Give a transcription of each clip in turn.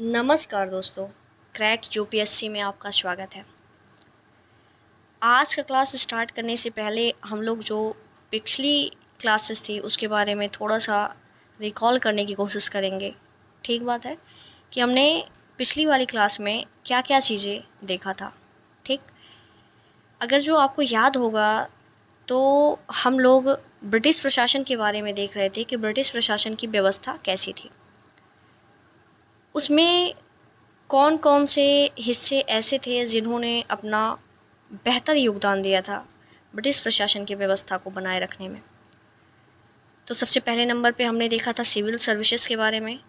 नमस्कार दोस्तों, crack UPSC में आपका स्वागत है। आज का क्लास स्टार्ट करने से पहले हम लोग जो पिछली क्लासेस थी उसके बारे में थोड़ा-सा रिकॉल करने की कोशिश करेंगे। ठीक बात है कि हमने पिछली वाली क्लास में क्या-क्या चीज़ें देखा था, ठीक? अगर जो आपको याद होगा तो हम लोग ब्रिटिश प्रशासन के बारे में देख रहे थे कि ब्रिटिश प्रशासन की व्यवस्था कैसी थी। उसमें कौन-कौन से हिस्से ऐसे थे जिन्होंने अपना बेहतर योगदान दिया था ब्रिटिश प्रशासन की व्यवस्था को बनाए रखने में। तो सबसे पहले नंबर पे हमने देखा था सिविल सर्विसेज के बारे में,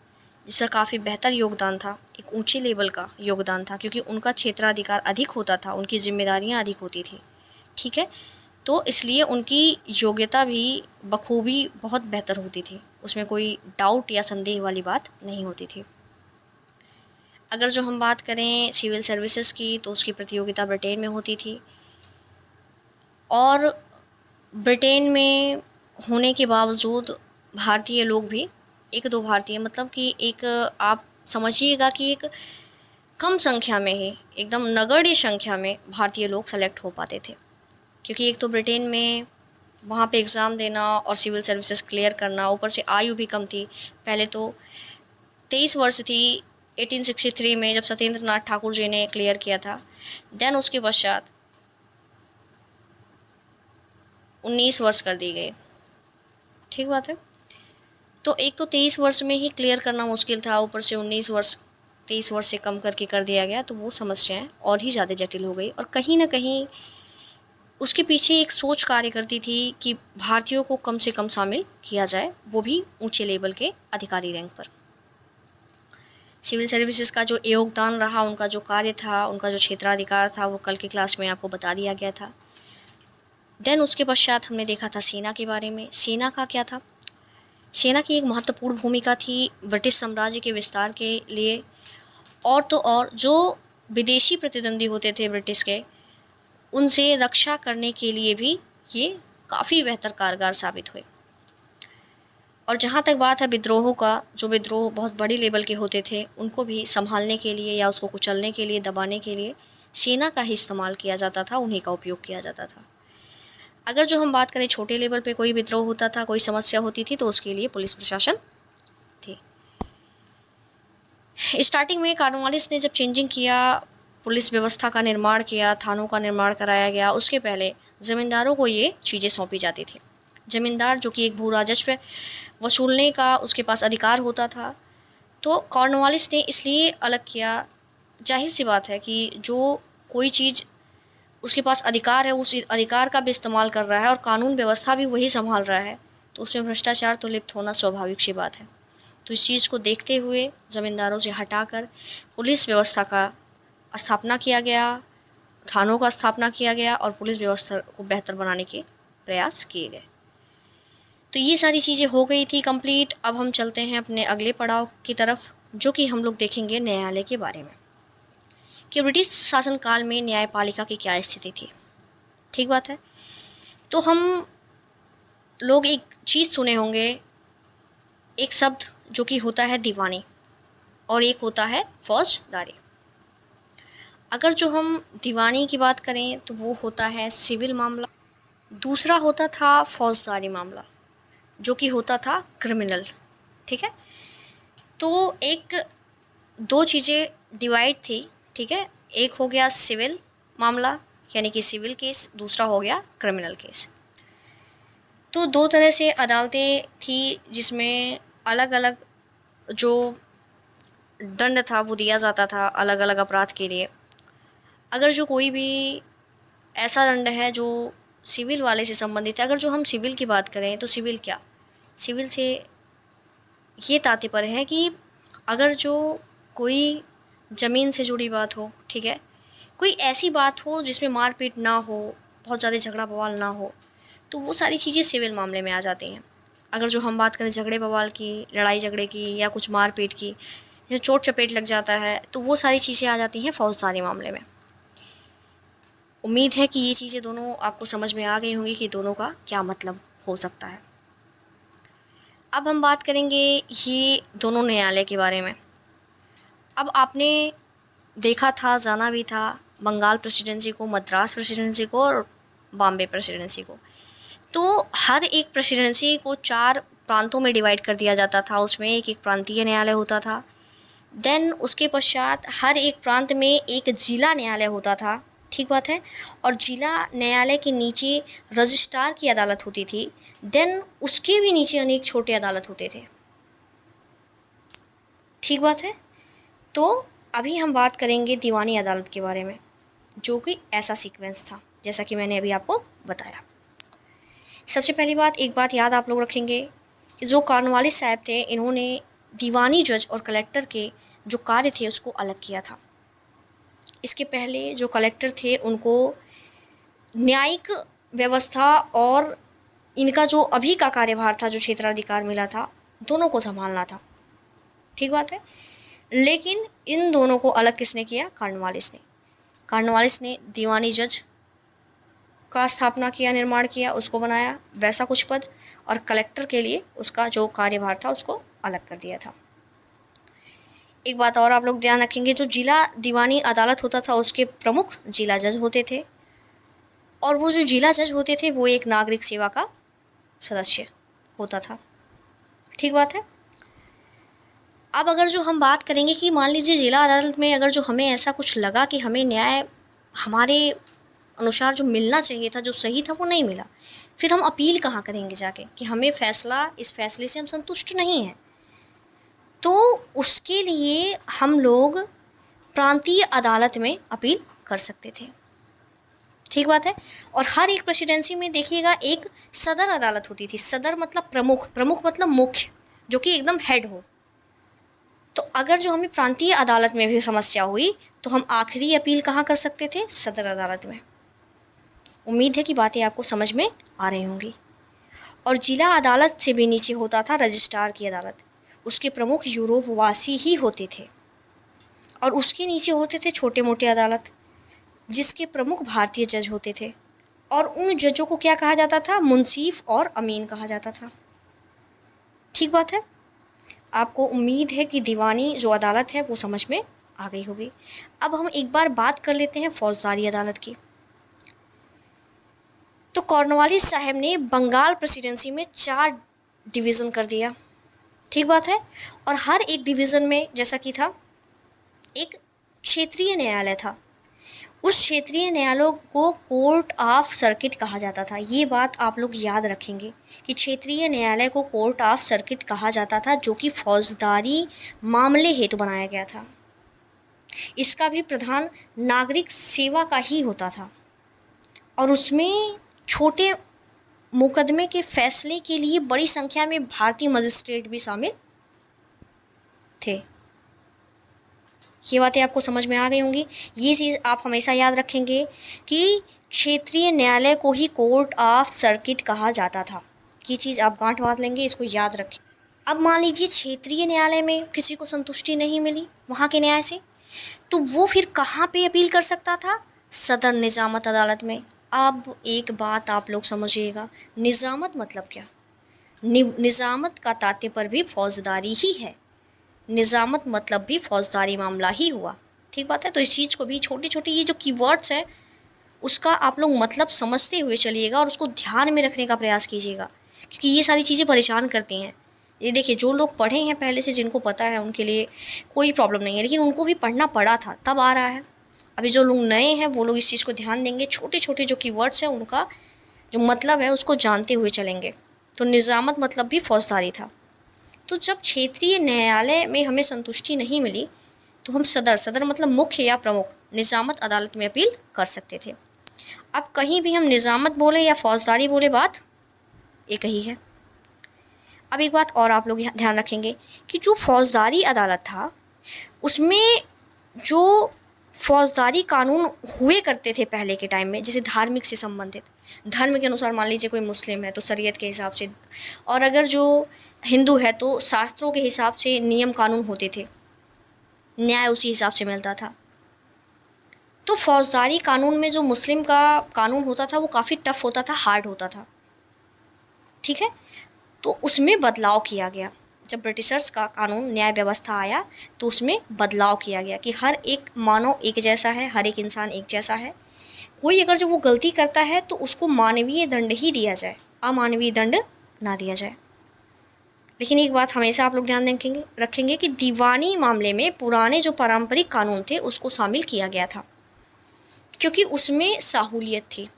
जिसका काफ़ी बेहतर योगदान था, एक ऊँचे लेवल का योगदान था क्योंकि उनका क्षेत्राधिकार अधिक होता था, उनकी ज़िम्मेदारियाँ अधिक होती थी, ठीक है? तो इसलिए उनकी योग्यता भी बखूबी बहुत बेहतर होती थी, उसमें कोई डाउट या संदेह वाली बात नहीं होती थी। अगर जो हम बात करें सिविल सर्विसेज की तो उसकी प्रतियोगिता ब्रिटेन में होती थी और ब्रिटेन में होने के बावजूद भारतीय लोग भी 1-2 भारतीय मतलब कि एक आप समझिएगा कि एक कम संख्या में ही एकदम नगण्य संख्या में भारतीय लोग सेलेक्ट हो पाते थे। क्योंकि एक तो ब्रिटेन में वहाँ पे एग्ज़ाम देना और सिविल सर्विसेज क्लियर करना, ऊपर से आयु भी कम थी। पहले तो 23 वर्ष थी 1863 में जब सत्येंद्र नाथ ठाकुर जी ने क्लियर किया था। देन उसके पश्चात 19 वर्ष कर दी गई। ठीक बात है। तो एक तो 23 वर्ष में ही क्लियर करना मुश्किल था, ऊपर से 19 वर्ष 23 वर्ष से कम करके कर दिया गया, तो वो समस्याएं और ही ज़्यादा जटिल हो गई। और कहीं ना कहीं उसके पीछे एक सोच कार्य करती थी कि भारतीयों को कम से कम शामिल किया जाए, वो भी ऊंचे लेवल के अधिकारी रैंक पर। सिविल सर्विसेज का जो योगदान रहा, उनका जो कार्य था, उनका जो क्षेत्राधिकार था, वो कल की क्लास में आपको बता दिया गया था। देन उसके पश्चात हमने देखा था सेना के बारे में। सेना का क्या था? सेना की एक महत्वपूर्ण भूमिका थी ब्रिटिश साम्राज्य के विस्तार के लिए, और तो और जो विदेशी प्रतिद्वंदी होते थे ब्रिटिश के, उनसे रक्षा करने के लिए भी ये काफ़ी बेहतर कारगर साबित हुए। और जहाँ तक बात है विद्रोहों का, जो विद्रोह बहुत बड़ी लेवल के होते थे, उनको भी संभालने के लिए या उसको कुचलने के लिए, दबाने के लिए सेना का ही इस्तेमाल किया जाता था, उन्हीं का उपयोग किया जाता था। अगर जो हम बात करें छोटे लेवल पे कोई विद्रोह होता था, कोई समस्या होती थी, तो उसके लिए पुलिस प्रशासन थी। स्टार्टिंग में कॉर्नवालिस ने जब चेंजिंग किया, पुलिस व्यवस्था का निर्माण किया, थानों का निर्माण कराया गया, उसके पहले ज़मींदारों को ये चीज़ें सौंपी जाती थी। ज़मींदार जो कि एक भू राजस्व वसूलने का उसके पास अधिकार होता था, तो कॉर्नवालिस ने इसलिए अलग किया। जाहिर सी बात है कि जो कोई चीज़ उसके पास अधिकार है, उस अधिकार का भी इस्तेमाल कर रहा है और कानून व्यवस्था भी वही संभाल रहा है, तो उसमें भ्रष्टाचार तो लिप्त होना स्वाभाविक सी बात है। तो इस चीज़ को देखते हुए ज़मींदारों से हटाकर पुलिस व्यवस्था का स्थापना किया गया, थानों का स्थापना किया गया और पुलिस व्यवस्था को बेहतर बनाने के प्रयास किए गए। तो ये सारी चीज़ें हो गई थी कंप्लीट। अब हम चलते हैं अपने अगले पड़ाव की तरफ, जो कि हम लोग देखेंगे न्यायालय के बारे में, कि ब्रिटिश शासनकाल में न्यायपालिका की क्या स्थिति थी। ठीक बात है। तो हम लोग एक चीज़ सुने होंगे, एक शब्द जो कि होता है दीवानी और एक होता है फौजदारी। अगर जो हम दीवानी की बात करें तो वो होता है सिविल मामला, दूसरा होता था फौजदारी मामला जो कि होता था क्रिमिनल। ठीक है। तो एक दो चीज़ें डिवाइड थी। ठीक है। एक हो गया सिविल मामला यानी कि सिविल केस, दूसरा हो गया क्रिमिनल केस। तो दो तरह से अदालतें थी जिसमें अलग अलग जो दंड था वो दिया जाता था अलग अलग अपराध के लिए। अगर जो कोई भी ऐसा दंड है जो सिविल वाले से संबंधित है, अगर जो हम सिविल की बात करें तो सिविल क्या, सिविल से ये तात्पर्य है कि अगर जो कोई ज़मीन से जुड़ी बात हो, ठीक है, कोई ऐसी बात हो जिसमें मारपीट ना हो, बहुत ज़्यादा झगड़ा बवाल ना हो, तो वो सारी चीज़ें सिविल मामले में आ जाती हैं। अगर जो हम बात करें झगड़े बवाल की, लड़ाई झगड़े की या कुछ मारपीट की, या चोट चपेट लग जाता है, तो वो सारी चीज़ें आ जाती हैं फौजदारी मामले में। उम्मीद है कि ये चीज़ें दोनों आपको समझ में आ गई होंगी कि दोनों का क्या मतलब हो सकता है। अब हम बात करेंगे ये दोनों न्यायालय के बारे में। अब आपने देखा था, जाना भी था, बंगाल प्रेसिडेंसी को, मद्रास प्रेसिडेंसी को और बॉम्बे प्रेसिडेंसी को। तो हर एक प्रेसिडेंसी को 4 प्रांतों में डिवाइड कर दिया जाता था, उसमें एक-एक प्रांतीय न्यायालय होता था। देन उसके पश्चात हर एक प्रांत में एक जिला न्यायालय होता था, ठीक बात है? और जिला न्यायालय के नीचे रजिस्ट्रार की अदालत होती थी। देन उसके भी नीचे अनेक छोटे अदालत होते थे, ठीक बात है? तो अभी हम बात करेंगे दीवानी अदालत के बारे में, जो कि ऐसा सीक्वेंस था, जैसा कि मैंने अभी आपको बताया। सबसे पहली बात, एक बात याद आप लोग रखेंगे कि जो कॉर्नवालिस साहब थे, इन्होंने दीवानी जज और कलेक्टर के जो कार्य थे उसको अलग किया था। इसके पहले जो कलेक्टर थे उनको न्यायिक व्यवस्था और इनका जो अभी का कार्यभार था, जो क्षेत्राधिकार मिला था, दोनों को संभालना था, ठीक बात है? लेकिन इन दोनों को अलग किसने किया? कॉर्नवालिस ने। कॉर्नवालिस ने दीवानी जज का स्थापना किया, निर्माण किया, उसको बनाया वैसा कुछ पद, और कलेक्टर के लिए उसका जो कार्यभार था उसको अलग कर दिया था। एक बात और आप लोग ध्यान रखेंगे, जो जिला दीवानी अदालत होता था उसके प्रमुख जिला जज होते थे, और वो जो जिला जज होते थे वो एक नागरिक सेवा का सदस्य होता था, ठीक बात है? अब अगर जो हम बात करेंगे कि मान लीजिए जिला अदालत में अगर जो हमें ऐसा कुछ लगा कि हमें न्याय हमारे अनुसार जो मिलना चाहिए था, जो सही था, वो नहीं मिला, फिर हम अपील कहाँ करेंगे जाके कि हमें इस फैसले से हम संतुष्ट नहीं हैं? तो उसके लिए हम लोग प्रांतीय अदालत में अपील कर सकते थे, ठीक बात है? और हर एक प्रेसिडेंसी में देखिएगा एक सदर अदालत होती थी। सदर मतलब प्रमुख, प्रमुख मतलब मुख्य, जो कि एकदम हेड हो। तो अगर जो हमें प्रांतीय अदालत में भी समस्या हुई तो हम आखिरी अपील कहाँ कर सकते थे? सदर अदालत में। उम्मीद है कि बातें आपको समझ में आ रही होंगी। और जिला अदालत से भी नीचे होता था रजिस्ट्रार की अदालत, उसके प्रमुख यूरोपवासी ही होते थे, और उसके नीचे होते थे छोटे मोटे अदालत, जिसके प्रमुख भारतीय जज होते थे, और उन जजों को क्या कहा जाता था? मुंसीफ और अमीन कहा जाता था, ठीक बात है? आपको उम्मीद है कि दीवानी जो अदालत है वो समझ में आ गई होगी। अब हम एक बार बात कर लेते हैं फौजदारी अदालत की। तो कॉर्नवालिस साहब ने बंगाल प्रेसिडेंसी में 4 डिवीज़न कर दिया, ठीक बात है? और हर एक डिवीज़न में जैसा कि था एक क्षेत्रीय न्यायालय था। उस क्षेत्रीय न्यायालयों को कोर्ट ऑफ सर्किट कहा जाता था। ये बात आप लोग याद रखेंगे कि क्षेत्रीय न्यायालय को कोर्ट ऑफ सर्किट कहा जाता था, जो कि फौजदारी मामले हेतु बनाया गया था। इसका भी प्रधान नागरिक सेवा का ही होता था, और उसमें छोटे मुकदमे के फैसले के लिए बड़ी संख्या में भारतीय मजिस्ट्रेट भी शामिल थे। ये बातें आपको समझ में आ गई होंगी। ये चीज़ आप हमेशा याद रखेंगे कि क्षेत्रीय न्यायालय को ही कोर्ट ऑफ सर्किट कहा जाता था। ये चीज़ आप गांठ बांध लेंगे, इसको याद रखें। अब मान लीजिए क्षेत्रीय न्यायालय में किसी को संतुष्टि नहीं मिली वहाँ के न्याय से, तो वो फिर कहाँ पे अपील कर सकता था? सदर निजामत अदालत में। अब एक बात आप लोग समझिएगा, निजामत मतलब क्या? निजामत का तात्पर्य भी फौजदारी ही है। निजामत मतलब भी फौजदारी मामला ही हुआ, ठीक बात है? तो इस चीज़ को भी, छोटी छोटी ये जो कीवर्ड्स हैं उसका आप लोग मतलब समझते हुए चलिएगा और उसको ध्यान में रखने का प्रयास कीजिएगा, क्योंकि ये सारी चीज़ें परेशान करती हैं। ये देखिए, जो लोग पढ़े हैं पहले से, जिनको पता है, उनके लिए कोई प्रॉब्लम नहीं है, लेकिन उनको भी पढ़ना पड़ा था तब आ रहा है। अभी जो लोग नए हैं वो लोग इस चीज़ को ध्यान देंगे, छोटे छोटे जो कीवर्ड्स हैं उनका जो मतलब है उसको जानते हुए चलेंगे। तो निजामत मतलब भी फौजदारी था। तो जब क्षेत्रीय न्यायालय में हमें संतुष्टि नहीं मिली तो हम सदर मतलब मुख्य या प्रमुख, निजामत अदालत में अपील कर सकते थे। अब कहीं भी हम निजामत बोले या फौजदारी बोले, बात एक ही है। अब एक बात और आप लोग ध्यान रखेंगे कि जो फौजदारी अदालत था उसमें जो फौजदारी कानून हुए करते थे पहले के टाइम में, जैसे धार्मिक से संबंधित, धर्म के अनुसार, मान लीजिए कोई मुस्लिम है तो शरीयत के हिसाब से, और अगर जो हिंदू है तो शास्त्रों के हिसाब से नियम कानून होते थे, न्याय उसी हिसाब से मिलता था। तो फौजदारी कानून में जो मुस्लिम का कानून होता था वो काफ़ी टफ होता था, हार्ड होता था, ठीक है? तो उसमें बदलाव किया गया जब ब्रिटिशर्स का कानून न्याय व्यवस्था आया तो उसमें बदलाव किया गया कि हर एक मानव एक जैसा है, हर एक इंसान एक जैसा है। कोई अगर जब वो गलती करता है तो उसको मानवीय दंड ही दिया जाए, अमानवीय दंड ना दिया जाए। लेकिन एक बात हमेशा आप लोग ध्यान रखेंगे कि दीवानी मामले में पुराने जो पारंपरिक कानून थे उसको शामिल किया गया था, क्योंकि उसमें सहूलियत थी।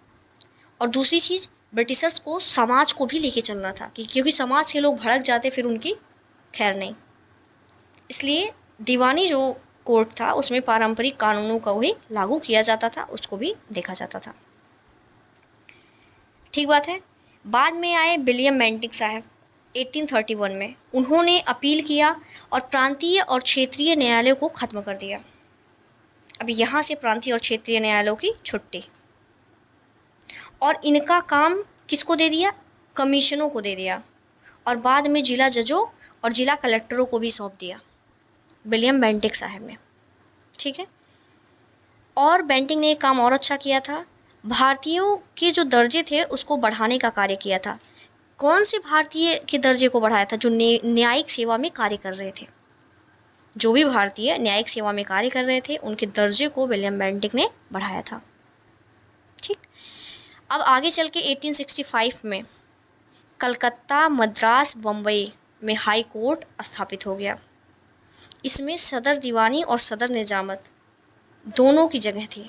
और दूसरी चीज़, ब्रिटिशर्स को समाज को भी लेके चलना था कि क्योंकि समाज के लोग भड़क जाते फिर उनकी खैर नहीं, इसलिए दीवानी जो कोर्ट था उसमें पारंपरिक कानूनों को भी लागू किया जाता था, उसको भी देखा जाता था। ठीक बात है। बाद में आए विलियम बेंटिक साहब 1831 में। उन्होंने अपील किया और प्रांतीय और क्षेत्रीय न्यायालयों को ख़त्म कर दिया। अब यहाँ से प्रांतीय और क्षेत्रीय न्यायालयों की छुट्टी, और इनका काम किसको दे दिया? कमीशनों को दे दिया, और बाद में जिला जजों और जिला कलेक्टरों को भी सौंप दिया विलियम बेंटिक साहब ने। ठीक है। और बेंटिक ने एक काम और अच्छा किया था, भारतीयों के जो दर्जे थे उसको बढ़ाने का कार्य किया था। कौन से भारतीय के दर्जे को बढ़ाया था? जो न्यायिक सेवा में कार्य कर रहे थे। जो भी भारतीय न्यायिक सेवा में कार्य कर रहे थे उनके दर्जे को विलियम बेंटिक ने बढ़ाया था। ठीक। अब आगे चल के 1865 में कलकत्ता, मद्रास, बम्बई में हाई कोर्ट स्थापित हो गया। इसमें सदर दीवानी और सदर निजामत दोनों की जगह थी,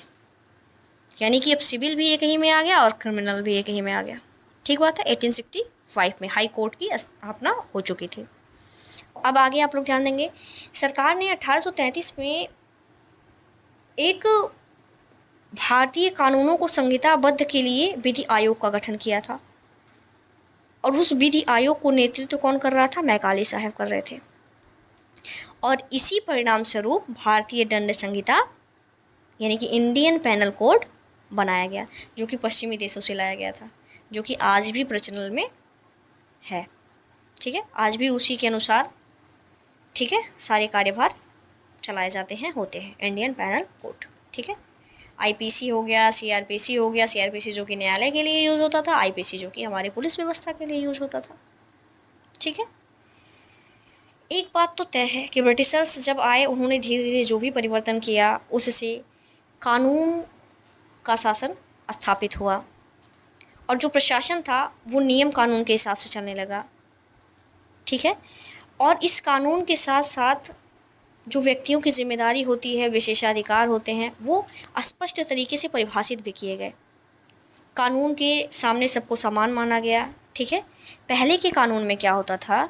यानी कि अब सिविल भी एक ही में आ गया और क्रिमिनल भी एक ही में आ गया। ठीक बात है। 1865 में हाई कोर्ट की स्थापना हो चुकी थी। अब आगे आप लोग ध्यान देंगे, सरकार ने 1833 में एक भारतीय कानूनों को संहिताबद्ध के लिए विधि आयोग का गठन किया था, और उस विधि आयोग को नेतृत्व कौन कर रहा था? मैकाले साहब कर रहे थे। और इसी परिणाम स्वरूप भारतीय दंड संहिता यानी कि इंडियन पेनल कोड बनाया गया, जो कि पश्चिमी देशों से लाया गया था, जो कि आज भी प्रचलन में है। ठीक है। आज भी उसी के अनुसार, ठीक है, सारे कार्यभार चलाए जाते हैं, होते हैं, इंडियन पेनल कोड। ठीक है। आईपीसी हो गया, सीआरपीसी हो गया, सीआरपीसी जो कि न्यायालय के लिए यूज़ होता था, आईपीसी जो कि हमारी पुलिस व्यवस्था के लिए यूज़ होता था। ठीक है। एक बात तो तय है कि ब्रिटिशर्स जब आए उन्होंने धीरे धीरे जो भी परिवर्तन किया उससे कानून का शासन स्थापित हुआ, और जो प्रशासन था वो नियम कानून के हिसाब से चलने लगा। ठीक है। और इस कानून के साथ साथ जो व्यक्तियों की जिम्मेदारी होती है, विशेषाधिकार होते हैं, वो स्पष्ट तरीके से परिभाषित भी किए गए। कानून के सामने सबको समान माना गया। ठीक है। पहले के कानून में क्या होता था,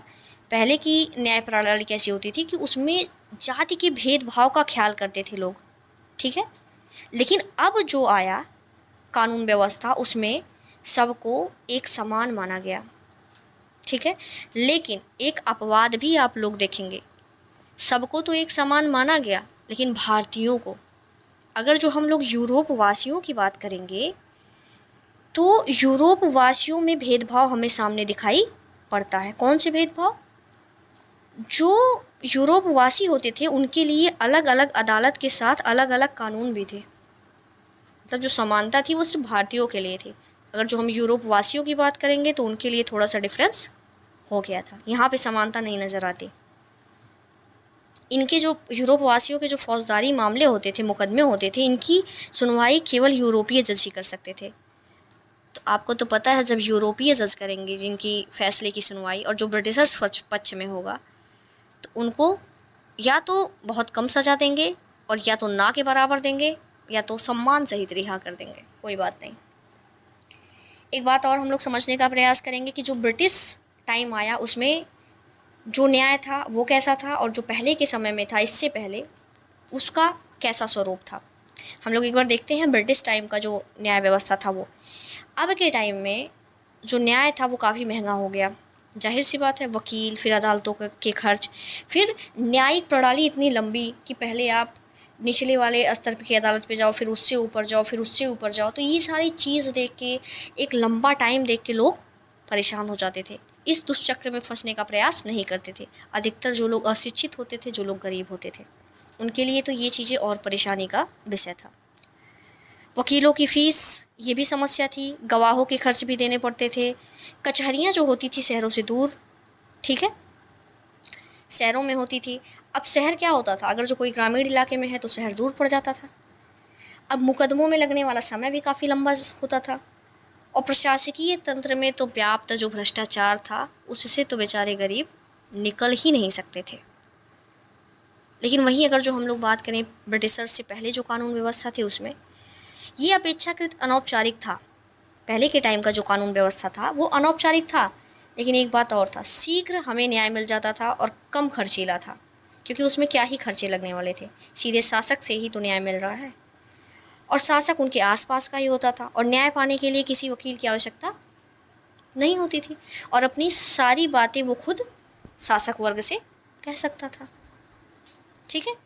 पहले की न्याय प्रणाली कैसी होती थी कि उसमें जाति के भेदभाव का ख्याल करते थे लोग। ठीक है। लेकिन अब जो आया कानून व्यवस्था उसमें सबको एक समान माना गया। ठीक है। लेकिन एक अपवाद भी आप लोग देखेंगे, सबको तो एक समान माना गया, लेकिन भारतीयों को, अगर जो हम लोग यूरोप वासियों की बात करेंगे तो यूरोप वासियों में भेदभाव हमें सामने दिखाई पड़ता है। कौन से भेदभाव? जो यूरोप वासी होते थे उनके लिए अलग अलग अदालत के साथ अलग अलग कानून भी थे। मतलब जो समानता थी वो सिर्फ भारतीयों के लिए थी। अगर जो हम यूरोप वासियों की बात करेंगे तो उनके लिए थोड़ा सा डिफरेंस हो गया था, यहाँ पे समानता नहीं नज़र आती। इनके जो यूरोप वासियों के जो फौजदारी मामले होते थे, मुकदमे होते थे, इनकी सुनवाई केवल यूरोपीय जज ही कर सकते थे। तो आपको तो पता है जब यूरोपीय जज करेंगे जिनकी फैसले की सुनवाई, और जो ब्रिटिशर्स पक्ष में होगा, तो उनको या तो बहुत कम सज़ा देंगे और या तो ना के बराबर देंगे या तो सम्मान सहित रिहा कर देंगे। कोई बात नहीं। एक बात और हम लोग समझने का प्रयास करेंगे कि जो ब्रिटिश टाइम आया उसमें जो न्याय था वो कैसा था, और जो पहले के समय में था इससे पहले उसका कैसा स्वरूप था। हम लोग एक बार देखते हैं ब्रिटिश टाइम का जो न्याय व्यवस्था था वो। अब के टाइम में जो न्याय था वो काफ़ी महंगा हो गया। जाहिर सी बात है, वकील, फिर अदालतों के खर्च, फिर न्यायिक प्रणाली इतनी लंबी कि पहले आप निचले वाले स्तर की अदालत पे जाओ, फिर उससे ऊपर जाओ, फिर उससे ऊपर जाओ। तो ये सारी चीज़ देख के, एक लंबा टाइम देख के लोग परेशान हो जाते थे। इस दुष्चक्र में फंसने का प्रयास नहीं करते थे। अधिकतर जो लोग अशिक्षित होते थे, जो लोग गरीब होते थे, उनके लिए तो ये चीज़ें और परेशानी का विषय था। वकीलों की फ़ीस ये भी समस्या थी, गवाहों के खर्च भी देने पड़ते थे, कचहरियाँ जो होती थी शहरों से दूर। ठीक है। शहरों में होती थी। अब शहर क्या होता था, अगर जो कोई ग्रामीण इलाके में है तो शहर दूर पड़ जाता था। अब मुकदमों में लगने वाला समय भी काफ़ी लंबा होता था, और प्रशासकीय तंत्र में तो व्याप्त जो भ्रष्टाचार था उससे तो बेचारे गरीब निकल ही नहीं सकते थे। लेकिन वहीं अगर जो हम लोग बात करें ब्रिटिशर्स से पहले जो कानून व्यवस्था थी उसमें ये अपेक्षाकृत अनौपचारिक था। पहले के टाइम का जो कानून व्यवस्था था वो अनौपचारिक था, लेकिन एक बात और था, शीघ्र हमें न्याय मिल जाता था और कम खर्चीला था, क्योंकि उसमें क्या ही खर्चे लगने वाले थे, सीधे शासक से ही तो न्याय मिल रहा है और शासक उनके आसपास का ही होता था, और न्याय पाने के लिए किसी वकील की आवश्यकता नहीं होती थी, और अपनी सारी बातें वो खुद शासक वर्ग से कह सकता था। ठीक है,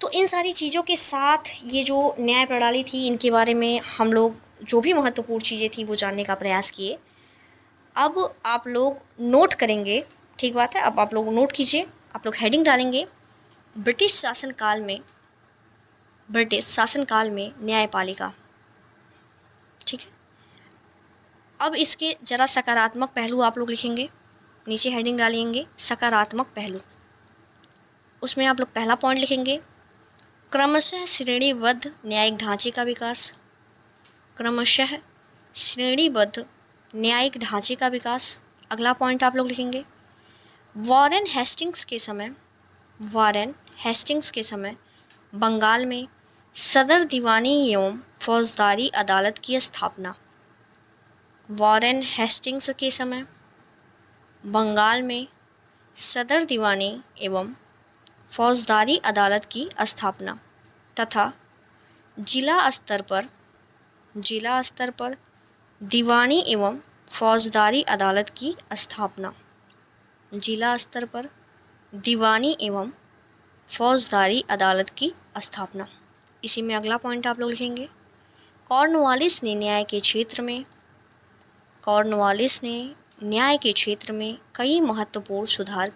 तो इन सारी चीज़ों के साथ ये जो न्याय प्रणाली थी इनके बारे में हम लोग जो भी महत्वपूर्ण चीज़ें थी वो जानने का प्रयास किए। अब आप लोग नोट करेंगे, ठीक बात है, अब आप लोग नोट कीजिए, आप लोग हेडिंग डालेंगे ब्रिटिश शासनकाल में न्यायपालिका। ठीक है, अब इसके ज़रा सकारात्मक पहलू आप लोग लिखेंगे, नीचे हेडिंग डालेंगे सकारात्मक पहलू। उसमें आप लोग पहला पॉइंट लिखेंगे क्रमशः श्रेणीबद्ध न्यायिक ढांचे का विकास। क्रमशः श्रेणीबद्ध न्यायिक ढांचे का विकास। अगला पॉइंट आप लोग लिखेंगे वॉरेन हेस्टिंग्स के समय बंगाल में सदर दीवानी एवं फौजदारी अदालत की स्थापना। वॉरेन हेस्टिंग्स के समय बंगाल में सदर दीवानी एवं फौजदारी अदालत की स्थापना तथा जिला स्तर पर दीवानी एवं फौजदारी अदालत की स्थापना। जिला स्तर पर दीवानी एवं फौजदारी अदालत की स्थापना। इसी में अगला पॉइंट आप लोग लिखेंगे कॉर्नवालिस ने न्याय के क्षेत्र में कई महत्वपूर्ण सुधार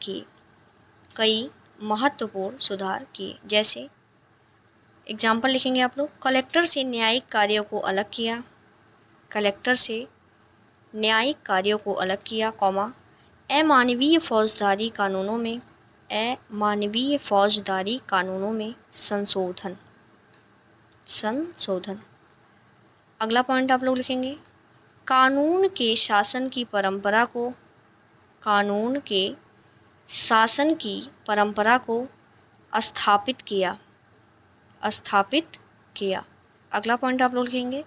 किए। जैसे एग्जाम्पल लिखेंगे आप लोग कलेक्टर से न्यायिक कार्यों को अलग किया, अमानवीय फौजदारी कानूनों में संशोधन। अगला पॉइंट आप लोग लिखेंगे कानून के शासन की परंपरा को स्थापित किया। अगला पॉइंट आप लोग लिखेंगे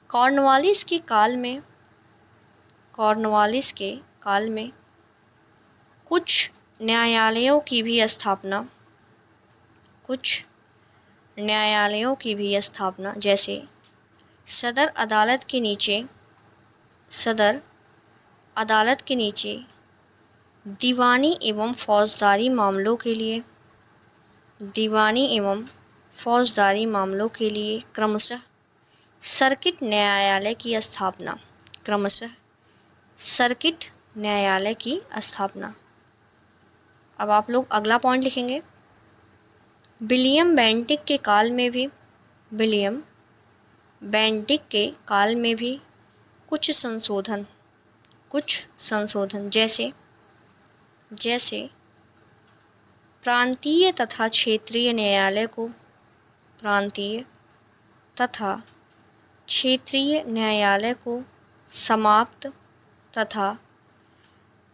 कॉर्नवालिस के काल में कुछ न्यायालयों की भी स्थापना, जैसे सदर अदालत के नीचे दीवानी एवं फौजदारी मामलों के लिए क्रमशः सर्किट न्यायालय की स्थापना। अब आप लोग अगला पॉइंट लिखेंगे विलियम बेंटिक के काल में भी कुछ संशोधन जैसे प्रांतीय तथा क्षेत्रीय न्यायालय को समाप्त तथा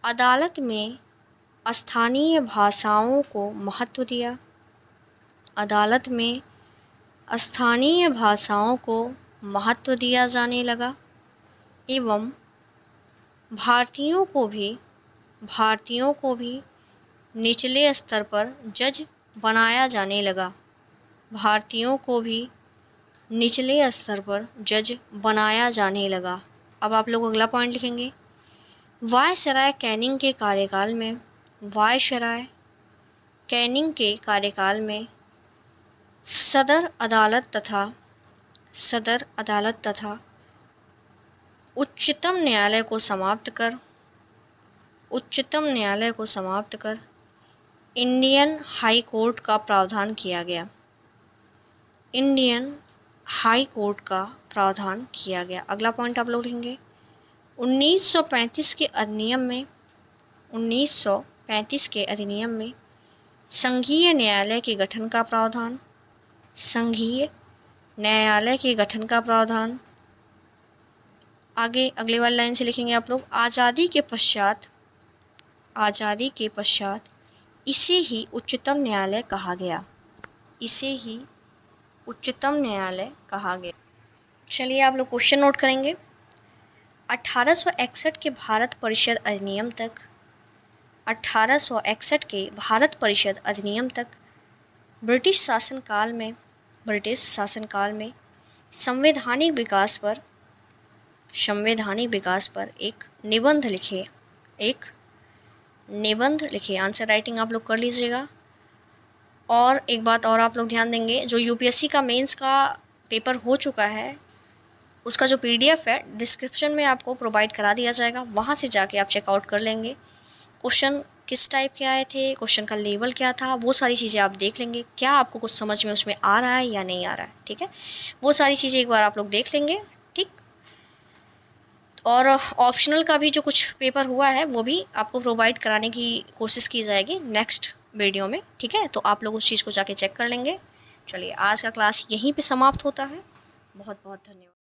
अदालत में स्थानीय भाषाओं को महत्व दिया जाने लगा एवं भारतीयों को भी निचले स्तर पर जज बनाया जाने लगा। अब आप लोग अगला पॉइंट लिखेंगे वायसराय कैनिंग के कार्यकाल में सदर अदालत तथा उच्चतम न्यायालय को समाप्त कर इंडियन हाई कोर्ट का प्रावधान किया गया। अगला पॉइंट आप लोग लिखेंगे 1935 35 के अधिनियम में संघीय न्यायालय के गठन का प्रावधान, संघीय न्यायालय के गठन का प्रावधान। आगे अगले वाली लाइन से लिखेंगे आप लोग, आज़ादी के पश्चात इसे ही उच्चतम न्यायालय कहा गया, इसे ही उच्चतम न्यायालय कहा गया। चलिए आप लोग क्वेश्चन नोट करेंगे। 1861 के भारत परिषद अधिनियम तक 1861 के भारत परिषद अधिनियम तक ब्रिटिश शासनकाल में संवैधानिक विकास पर एक निबंध लिखे। आंसर राइटिंग आप लोग कर लीजिएगा। और एक बात और आप लोग ध्यान देंगे, जो यूपीएससी का मेंस का पेपर हो चुका है उसका जो पीडीएफ है डिस्क्रिप्शन में आपको प्रोवाइड करा दिया जाएगा, वहाँ से जाके आप चेकआउट कर लेंगे। क्वेश्चन किस टाइप के आए थे, क्वेश्चन का लेवल क्या था, वो सारी चीज़ें आप देख लेंगे। क्या आपको कुछ समझ में उसमें आ रहा है या नहीं आ रहा है, ठीक है, वो सारी चीज़ें एक बार आप लोग देख लेंगे, ठीक। और ऑप्शनल का भी जो कुछ पेपर हुआ है वो भी आपको प्रोवाइड कराने की कोशिश की जाएगी नेक्स्ट वीडियो में, ठीक है। तो आप लोग उस चीज़ को जाके चेक कर लेंगे। चलिए आज का क्लास यहीं पे समाप्त होता है। बहुत बहुत धन्यवाद।